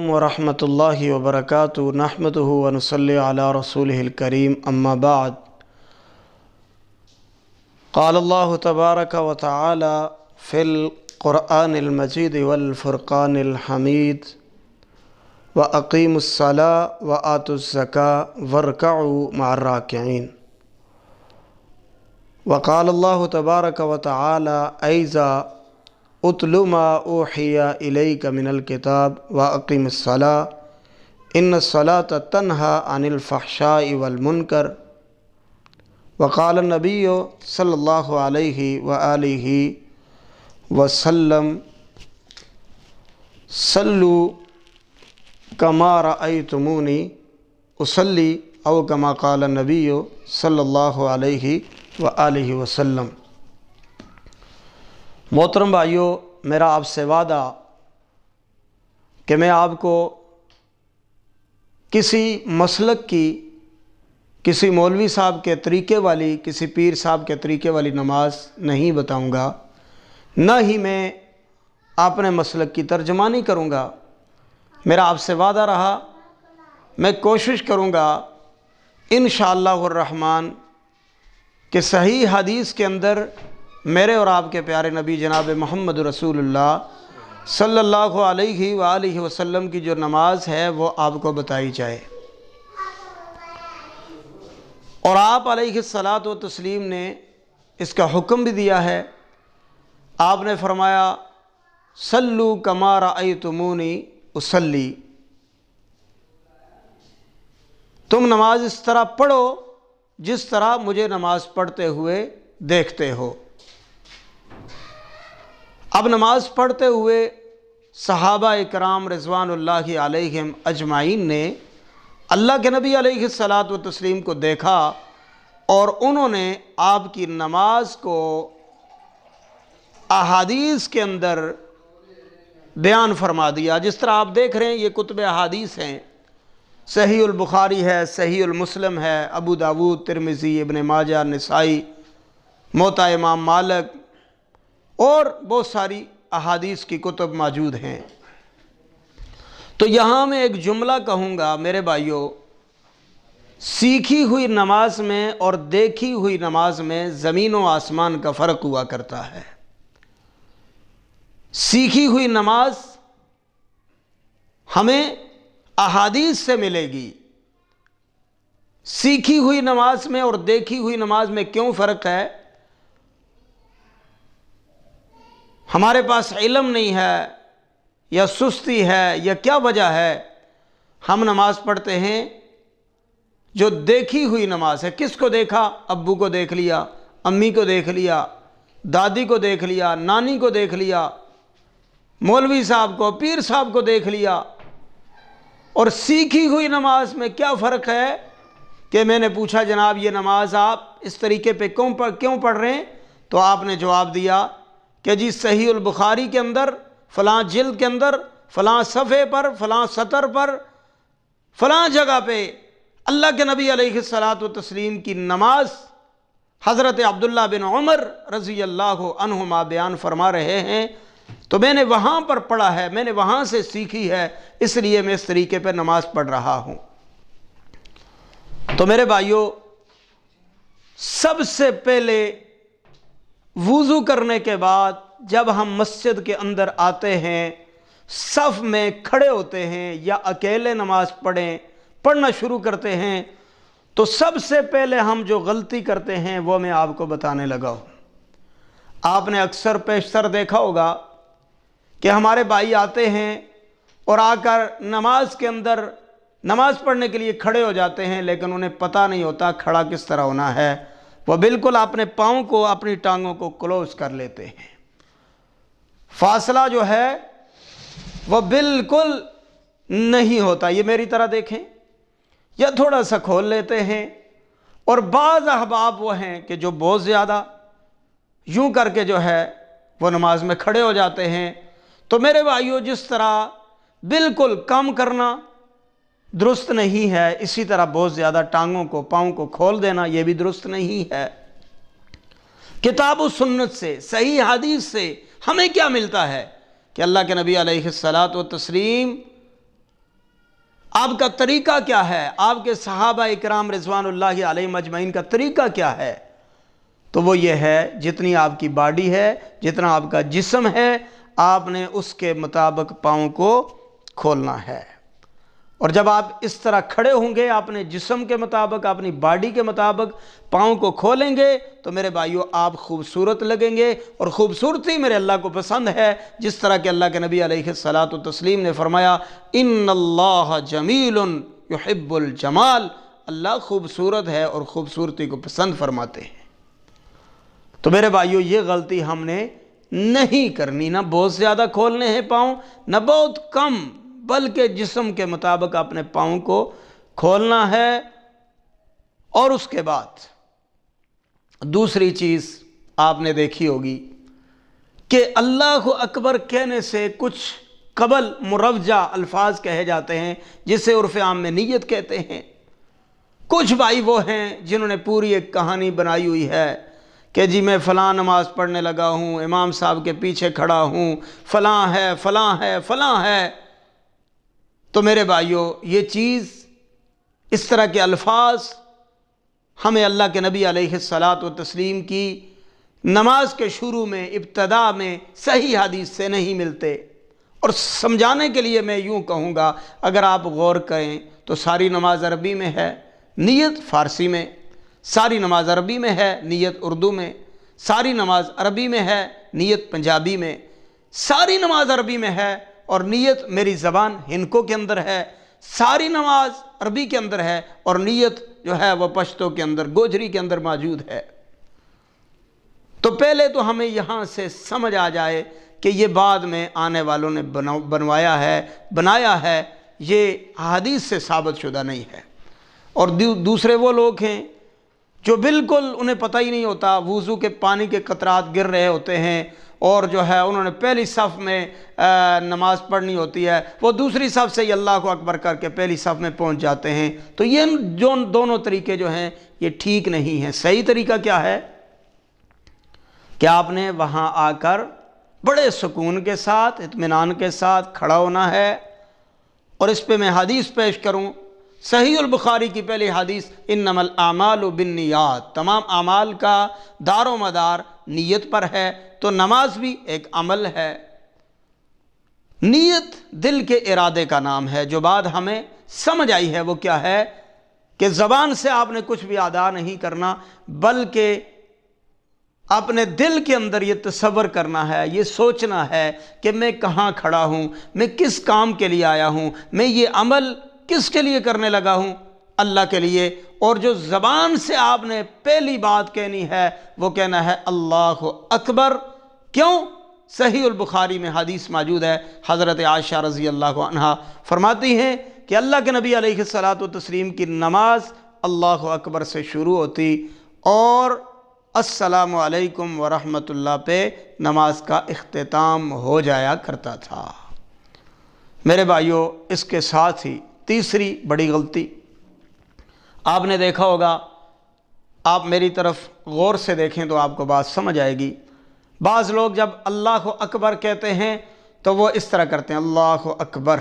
वरहमतुल्लाहि वबरकातुहू नहमदुहु व नुसल्ली अला रसूलिहिल करीम अम्मा बाद। क़ाल अल्लाहु तबारक व तआला फ़िल क़ुरआनिल मजीद वल फ़ुरक़ानिल हमीद व अक़ीमुस्सलाह व आतुज़्ज़काह वरकऊ मअर राकिईन। व क़ाल अल्लाहु तबारक व तआला ऐज़ा उतलु मा ऊहिया इलैका मिनल किताब व अक़ीमुस्सलाह इन्नस्सलाता तन्हा अनिल फ़हशाइ वल मुनकर। व क़ाल नबिय्यु सल्लल्लाहु अलैहि व आलिहि वसल्लम सल्लु कमा रअय्तुमूनी उसल्ली औ कमा क़ाल नबिय्यु सल्लल्लाहु अलैहि व आलिहि वसल्लम। मोहतरम भाइयों, मेरा आपसे वादा कि मैं आपको किसी मसलक की, किसी मौलवी साहब के तरीके वाली, किसी पीर साहब के तरीके वाली नमाज नहीं बताऊंगा, न ही मैं अपने मसलक की तर्जमानी करूंगा। मेरा आपसे वादा रहा, मैं कोशिश करूंगा इंशाअल्लाहुर रहमान कि सही हदीस के अंदर मेरे और आपके प्यारे नबी जनाब मोहम्मद रसूलुल्लाह सल्लल्लाहु अलैहि व आलिहि वसल्लम की जो नमाज है वो आपको बताई जाए। और आप अलैहिस्सलातु व तस्लीम ने इसका हुक्म भी दिया है। आपने फरमाया सल्लु कमा रअय्तुमूनी उसल्ली, तुम नमाज इस तरह पढ़ो जिस तरह मुझे नमाज पढ़ते हुए देखते हो। अब नमाज पढ़ते हुए सहाबा इकराम रिज़वानुल्लाहि अलैहिम अजमाइन ने अल्लाह के नबी अलैहिस्सलातु व तस्लीम को देखा और उन्होंने आपकी नमाज को अहादीस के अंदर बयान फरमा दिया। जिस तरह आप देख रहे हैं ये कुतुब अहादीस हैं, सहीहुल बुखारी है, सहीहुल मुस्लिम है, अबू दाऊद, तिरमिज़ी, इब्न माजा, निसाई, मोता इमाम मालिक और बहुत सारी अहादीस की कुतुब मौजूद हैं। तो यहाँ मैं एक जुमला कहूँगा मेरे भाइयों, सीखी हुई नमाज में और देखी हुई नमाज में ज़मीन व आसमान का फ़र्क हुआ करता है। सीखी हुई नमाज हमें अहादीस से मिलेगी। सीखी हुई नमाज में और देखी हुई नमाज में क्यों फ़र्क है? हमारे पास इल्म नहीं है या सुस्ती है या क्या वजह है, हम नमाज पढ़ते हैं जो देखी हुई नमाज है। किसको देखा? अब्बू को देख लिया, अम्मी को देख लिया, दादी को देख लिया, नानी को देख लिया, मौलवी साहब को, पीर साहब को देख लिया। और सीखी हुई नमाज में क्या फ़र्क है कि मैंने पूछा जनाब ये नमाज आप इस तरीके पे क्यों पढ़ रहे हैं? तो आपने जवाब दिया कि जी सहीहुल बुखारी के अंदर फ़लाँ जिल्द के अंदर फ़लाँ सफ़े पर फ़लाँ सतर पर फ़लाँ जगह पे अल्लाह के नबी अलैहिस्सलातु व तस्लीम की नमाज हज़रत अब्दुल्लाह बिन उमर रज़ी अल्लाहु अन्हुमा बयान फरमा रहे हैं, तो मैंने वहाँ पर पढ़ा है, मैंने वहाँ से सीखी है, इसलिए मैं इस तरीके पर नमाज पढ़ रहा हूँ। तो मेरे भाइयों, सबसे पहले वुज़ू करने के बाद जब हम मस्जिद के अंदर आते हैं, सफ़ में खड़े होते हैं या अकेले नमाज पढ़ना शुरू करते हैं, तो सबसे पहले हम जो गलती करते हैं वो मैं आपको बताने लगा हूँ। आपने अक्सर पेशतर देखा होगा कि हमारे भाई आते हैं और आकर नमाज के अंदर नमाज पढ़ने के लिए खड़े हो जाते हैं, लेकिन उन्हें पता नहीं होता खड़ा किस तरह होना है। वह बिल्कुल अपने पाँव को, अपनी टांगों को क्लोज कर लेते हैं। फासला जो है वह बिल्कुल नहीं होता। ये मेरी तरह देखें, या थोड़ा सा खोल लेते हैं। और बाज़ अहबाब वो हैं कि जो बहुत ज़्यादा यूं करके जो है वो नमाज में खड़े हो जाते हैं। तो मेरे भाइयों, जिस तरह बिल्कुल कम करना दुरुस्त नहीं है, इसी तरह बहुत ज़्यादा टांगों को, पाँव को खोल देना ये भी दुरुस्त नहीं है। किताब व सुन्नत से, सही हदीस से हमें क्या मिलता है कि अल्लाह के नबी अलैहिस्सलातु व तस्लीम آپ کا طریقہ کیا ہے، آپ کے صحابہ اکرام رضوان اللہ علیہم اجمعین کا طریقہ کیا ہے؟ تو وہ یہ ہے، جتنی آپ کی باڈی ہے، جتنا آپ کا جسم ہے، آپ نے اس کے مطابق پاؤں کو کھولنا ہے۔ اور جب آپ اس طرح کھڑے ہوں گے، اپنے جسم کے مطابق، اپنی باڈی کے مطابق پاؤں کو کھولیں گے، تو میرے بھائیو آپ خوبصورت لگیں گے۔ اور خوبصورتی میرے اللہ کو پسند ہے، جس طرح کہ اللہ کے نبی علیہ الصلاۃ والتسلیم نے فرمایا، ان اللہ جمیل یحب الجمال، اللہ خوبصورت ہے اور خوبصورتی کو پسند فرماتے ہیں۔ تو میرے بھائیو یہ غلطی ہم نے نہیں کرنی، نہ بہت زیادہ کھولنے ہیں پاؤں، نہ بہت کم، بلکہ جسم کے مطابق اپنے پاؤں کو کھولنا ہے۔ اور اس کے بعد دوسری چیز آپ نے دیکھی ہوگی کہ اللہ اکبر کہنے سے کچھ قبل مروجہ الفاظ کہے جاتے ہیں، جسے عرف عام میں نیت کہتے ہیں۔ کچھ بھائی وہ ہیں جنہوں نے پوری ایک کہانی بنائی ہوئی ہے کہ جی میں فلاں نماز پڑھنے لگا ہوں، امام صاحب کے پیچھے کھڑا ہوں، فلاں ہے فلاں ہے فلاں ہے۔ تو میرے بھائیو یہ چیز، اس طرح کے الفاظ ہمیں اللہ کے نبی علیہ الصلاۃ والتسلیم کی نماز کے شروع میں، ابتدا میں صحیح حدیث سے نہیں ملتے۔ اور سمجھانے کے لیے میں یوں کہوں گا، اگر آپ غور کریں تو ساری نماز عربی میں ہے، نیت فارسی میں، ساری نماز عربی میں ہے، نیت اردو میں، ساری نماز عربی میں ہے، نیت پنجابی میں، ساری نماز عربی میں ہے اور نیت میری زبان ہندکو کے اندر ہے، ساری نماز عربی کے اندر ہے اور نیت جو ہے وہ پشتو کے اندر، گوجری کے اندر موجود ہے۔ تو پہلے تو ہمیں یہاں سے سمجھ آ جائے کہ یہ بعد میں آنے والوں نے بنایا ہے، یہ حدیث سے ثابت شدہ نہیں ہے۔ اور دوسرے وہ لوگ ہیں جو بالکل انہیں پتہ ہی نہیں ہوتا، وضو کے پانی کے قطرات گر رہے ہوتے ہیں اور جو ہے انہوں نے پہلی صف میں نماز پڑھنی ہوتی ہے، وہ دوسری صف سے ہی اللہ کو اکبر کر کے پہلی صف میں پہنچ جاتے ہیں۔ تو یہ جو دونوں طریقے جو ہیں یہ ٹھیک نہیں ہیں۔ صحیح طریقہ کیا ہے کہ آپ نے وہاں آ کر بڑے سکون کے ساتھ، اطمینان کے ساتھ کھڑا ہونا ہے۔ اور اس پہ میں حدیث پیش کروں، صحیح البخاری کی پہلی حدیث، انما الاعمال بالنیات، تمام اعمال کا دار و مدار نیت پر ہے۔ تو نماز بھی ایک عمل ہے، نیت دل کے ارادے کا نام ہے۔ جو بات ہمیں سمجھ آئی ہے وہ کیا ہے کہ زبان سے آپ نے کچھ بھی ادا نہیں کرنا، بلکہ اپنے دل کے اندر یہ تصور کرنا ہے، یہ سوچنا ہے کہ میں کہاں کھڑا ہوں، میں کس کام کے لیے آیا ہوں، میں یہ عمل کس کے لیے کرنے لگا ہوں، اللہ کے لیے۔ اور جو زبان سے آپ نے پہلی بات کہنی ہے وہ کہنا ہے اللہ اکبر۔ کیوں؟ صحیح البخاری میں حدیث موجود ہے، حضرت عائشہ رضی اللہ عنہا فرماتی ہیں کہ اللہ کے نبی علیہ الصلاۃ والتسلیم کی نماز اللہ اکبر سے شروع ہوتی اور السلام علیکم ورحمۃ اللہ پہ نماز کا اختتام ہو جایا کرتا تھا۔ میرے بھائیو اس کے ساتھ ہی تیسری بڑی غلطی آپ نے دیکھا ہوگا، آپ میری طرف غور سے دیکھیں تو آپ کو بات سمجھ آئے گی۔ بعض لوگ جب اللہ اکبر کہتے ہیں تو وہ اس طرح کرتے ہیں، اللہ اکبر،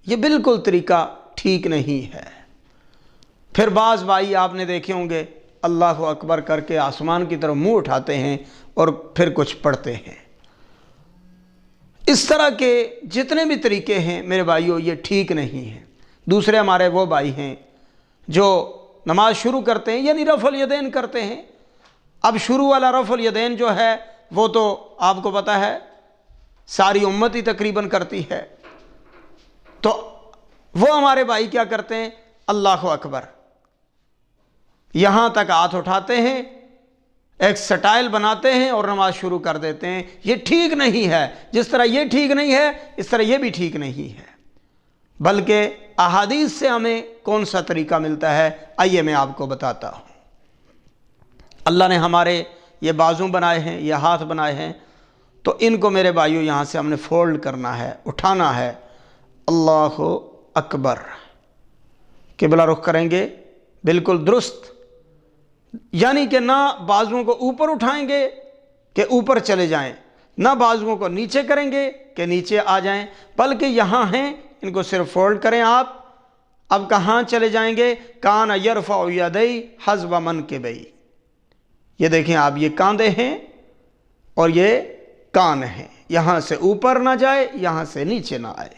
یہ بالکل طریقہ ٹھیک نہیں ہے۔ پھر بعض بھائی آپ نے دیکھے ہوں گے اللہ اکبر کر کے آسمان کی طرف منہ اٹھاتے ہیں اور پھر کچھ پڑھتے ہیں۔ اس طرح کے جتنے بھی طریقے ہیں میرے بھائیوں یہ ٹھیک نہیں ہیں۔ دوسرے ہمارے وہ بھائی ہیں جو نماز شروع کرتے ہیں یعنی رفع الیدین کرتے ہیں۔ اب شروع والا رفع الیدین جو ہے وہ تو آپ کو پتہ ہے ساری امت ہی تقریباً کرتی ہے۔ تو وہ ہمارے بھائی کیا کرتے ہیں، اللہ اکبر، یہاں تک ہاتھ اٹھاتے ہیں، ایک سٹائل بناتے ہیں اور نماز شروع کر دیتے ہیں۔ یہ ٹھیک نہیں ہے۔ جس طرح یہ ٹھیک نہیں ہے اس طرح یہ بھی ٹھیک نہیں ہے، بلکہ احادیث سے ہمیں کون سا طریقہ ملتا ہے آئیے میں آپ کو بتاتا ہوں۔ اللہ نے ہمارے یہ بازو بنائے ہیں، یہ ہاتھ بنائے ہیں، تو ان کو میرے بھائیوں یہاں سے ہم نے فولڈ کرنا ہے، اٹھانا ہے، اللہ اکبر، قبلہ رخ کریں گے بالکل درست، یعنی کہ نہ بازوؤں کو اوپر اٹھائیں گے کہ اوپر چلے جائیں، نہ بازوؤں کو نیچے کریں گے کہ نیچے آ جائیں، بلکہ یہاں ہیں، ان کو صرف فولڈ کریں آپ अब कहाँ चले जाएंगे, कान यरफ़अ यदैहि हज़्व मनकिबैहि। ये देखें आप, ये कांधे हैं और ये कान हैं, यहाँ से ऊपर ना जाए, यहाँ से नीचे ना आए।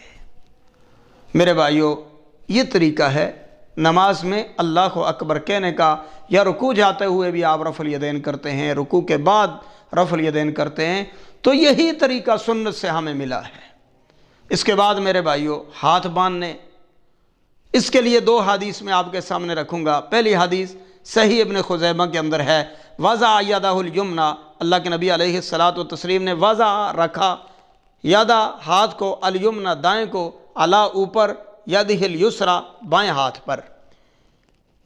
मेरे भाइयों, ये तरीका है नमाज में अल्लाह को अकबर कहने का, या रुकू जाते हुए भी आप रफ़ुल यदैन करते हैं, रुकू के बाद रफ़ुल यदैन करते हैं, तो यही तरीका सुन्नत से हमें मिला है। इसके बाद मेरे भाइयों, हाथ बांधने, इसके लिए दो हदीस में आपके सामने रखूँगा। पहली हदीस सही इब्न खुज़ैमा के अंदर है, वज़ा यदहुल युमना, अल्लाह के नबी अलैहिस्सलातु वतस्लीम ने वज़ा रखा, यदा हाथ को, अल युमना दाएँ को, अला ऊपर, यदिहिल युसरा बाएँ हाथ पर।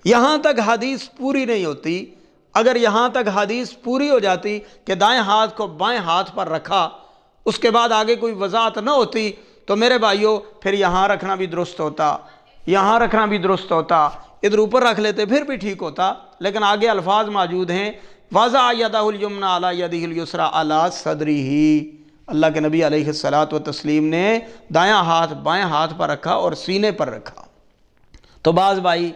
यहाँ तक हदीस पूरी नहीं होती। अगर यहाँ तक हदीस पूरी हो जाती कि दाएँ हाथ को बाएँ हाथ पर रखा, उसके बाद आगे कोई वज़ाहत न होती, तो मेरे भाइयों फिर यहाँ रखना भी दुरुस्त होता, यहाँ रखना भी दुरुस्त होता, इधर ऊपर रख लेते फिर भी ठीक होता। लेकिन आगे अल्फाज मौजूद हैं, वज़ा यदहुल युमना अला यदिहिल युसरा अला सदरिही। अल्लाह के नबी अलैहिस्सलातु वतस्लीम ने दायां हाथ बाएं हाथ पर रखा और सीने पर रखा। तो बाज़ भाई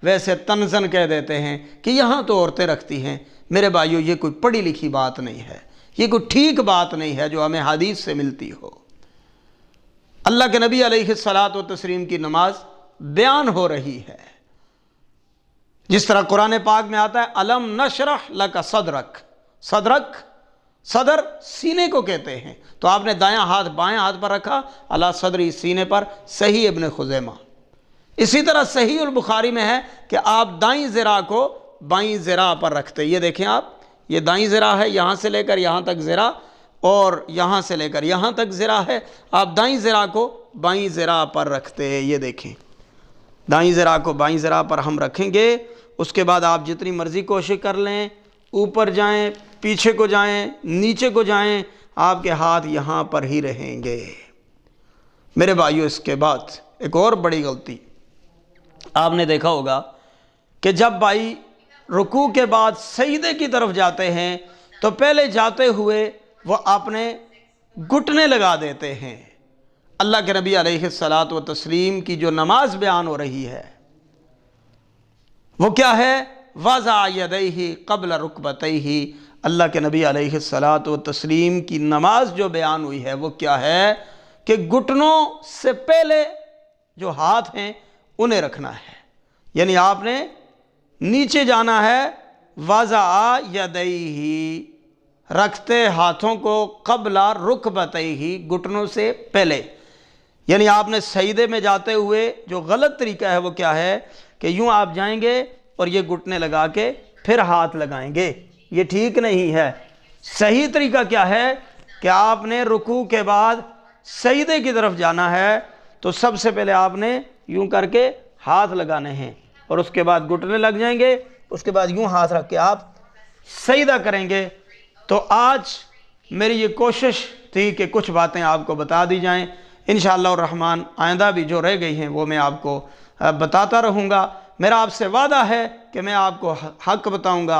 वैसे तनज़न कह देते हैं कि यहाँ तो औरतें रखती हैं। मेरे भाइयों, ये कोई पढ़ी लिखी बात नहीं है, ये कोई ठीक बात नहीं है जो हमें हदीस से मिलती हो। अल्लाह के नबी अलैहिस्सलातु वतस्लीम की नमाज बयान हो रही है, जिस तरह कुरान पाक में आता है, अलम नशरह लका सदरक। सदरक, सदर सीने को कहते हैं। तो आपने दायां हाथ बाएं हाथ पर रखा, अला सदरी सीने पर, सही इब्न खुज़ैमा। इसी तरह सही उल बुखारी में है कि आप दाईं ज़िरा को बाईं ज़िरा पर रखते। ये देखें आप, ये दाईं ज़िरा है, यहाँ से लेकर यहाँ तक ज़िरा, और यहाँ से लेकर यहाँ तक ज़िरा है। आप दाईं ज़िरा को बाईं ज़िरा पर रखते हैं। ये देखें, दाईं ज़िरा को बाईं ज़िरा पर हम रखेंगे। उसके बाद आप जितनी मर्ज़ी कोशिश कर लें, ऊपर जाएं, पीछे को जाएं, नीचे को जाएं, आपके हाथ यहाँ पर ही रहेंगे। मेरे भाइयों, इसके बाद एक और बड़ी गलती आपने देखा होगा कि जब भाई रुकू के बाद सजदे की तरफ जाते हैं तो पहले जाते हुए वो अपने घुटने लगा देते हैं। अल्लाह के नबी अलैहिस्सलातु वतस्लीम की जो नमाज बयान हो रही है वो क्या है, वज़ा यदैहि क़ब्ल रुकबतैहि। अल्लाह के नबी अलैहिस्सलातु वतस्लीम की नमाज जो बयान हुई है वो क्या है कि घुटनों से पहले जो हाथ हैं उन्हें रखना है, यानी आपने नीचे जाना है। वज़ा यदैहि, रखते हाथों को, क़ब्ला रुकबतैहि, घुटनों से पहले। यानी आपने सजदे में जाते हुए जो गलत तरीका है वो क्या है कि यूं आप जाएंगे और ये घुटने लगा के फिर हाथ लगाएंगे, ये ठीक नहीं है। सही तरीका क्या है कि आपने रुकू के बाद सजदे की तरफ जाना है तो सबसे पहले आपने यूं करके हाथ लगाने हैं और उसके बाद घुटने लग जाएंगे, उसके बाद यूं हाथ रख के आप सजदा करेंगे। तो आज मेरी ये कोशिश थी कि कुछ बातें आपको बता दी जाएं। इंशाअल्लाह रहमान आइंदा भी जो रह गई हैं वो मैं आपको बताता रहूँगा। मेरा आपसे वादा है कि मैं आपको हक बताऊँगा,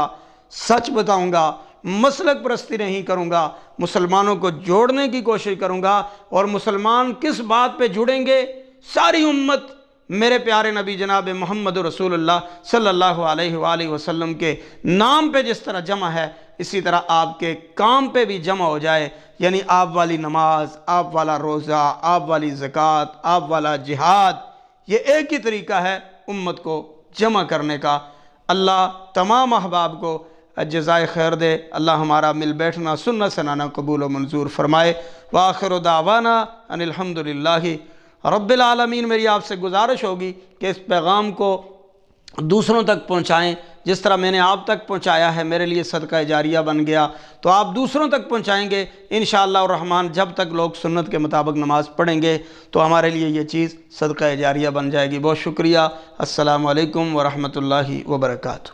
सच बताऊँगा, मसलक परस्ती नहीं करूँगा, मुसलमानों को जोड़ने की कोशिश करूँगा। और मुसलमान किस बात पे जुड़ेंगे, सारी उम्मत मेरे प्यारे नबी जनाब मोहम्मद रसूलुल्लाह सल्लल्लाहु अलैहि वसल्लम के नाम पे जिस तरह जमा है, इसी तरह आपके काम पे भी जमा हो जाए। यानी आप वाली नमाज, आप वाला रोज़ा, आप वाली ज़कात, आप वाला जिहाद, ये एक ही तरीका है उम्मत को जमा करने का। अल्लाह तमाम अहबाब को जज़ाए खैर दे। अल्लाह हमारा मिल बैठना सुन्नत सनाना कबूल व मंजूर फरमाए। व आखिर दावाना अनिल हम्दुलिल्लाहि रब्बिल आलमीन। मेरी आपसे गुजारिश होगी कि इस पैगाम को दूसरों तक पहुँचाएँ। जिस तरह मैंने आप तक पहुँचाया है, मेरे लिए सदका जारिया बन गया, तो आप दूसरों तक पहुँचाएँगे इंशाअल्लाह रहमान। जब तक लोग सुन्नत के मुताबिक नमाज़ पढ़ेंगे तो हमारे लिए ये चीज़ सदका जारिया बन जाएगी। बहुत शुक्रिया। अस्सलामु अलैकुम व रहमतुल्लाहि व बरकातुहू।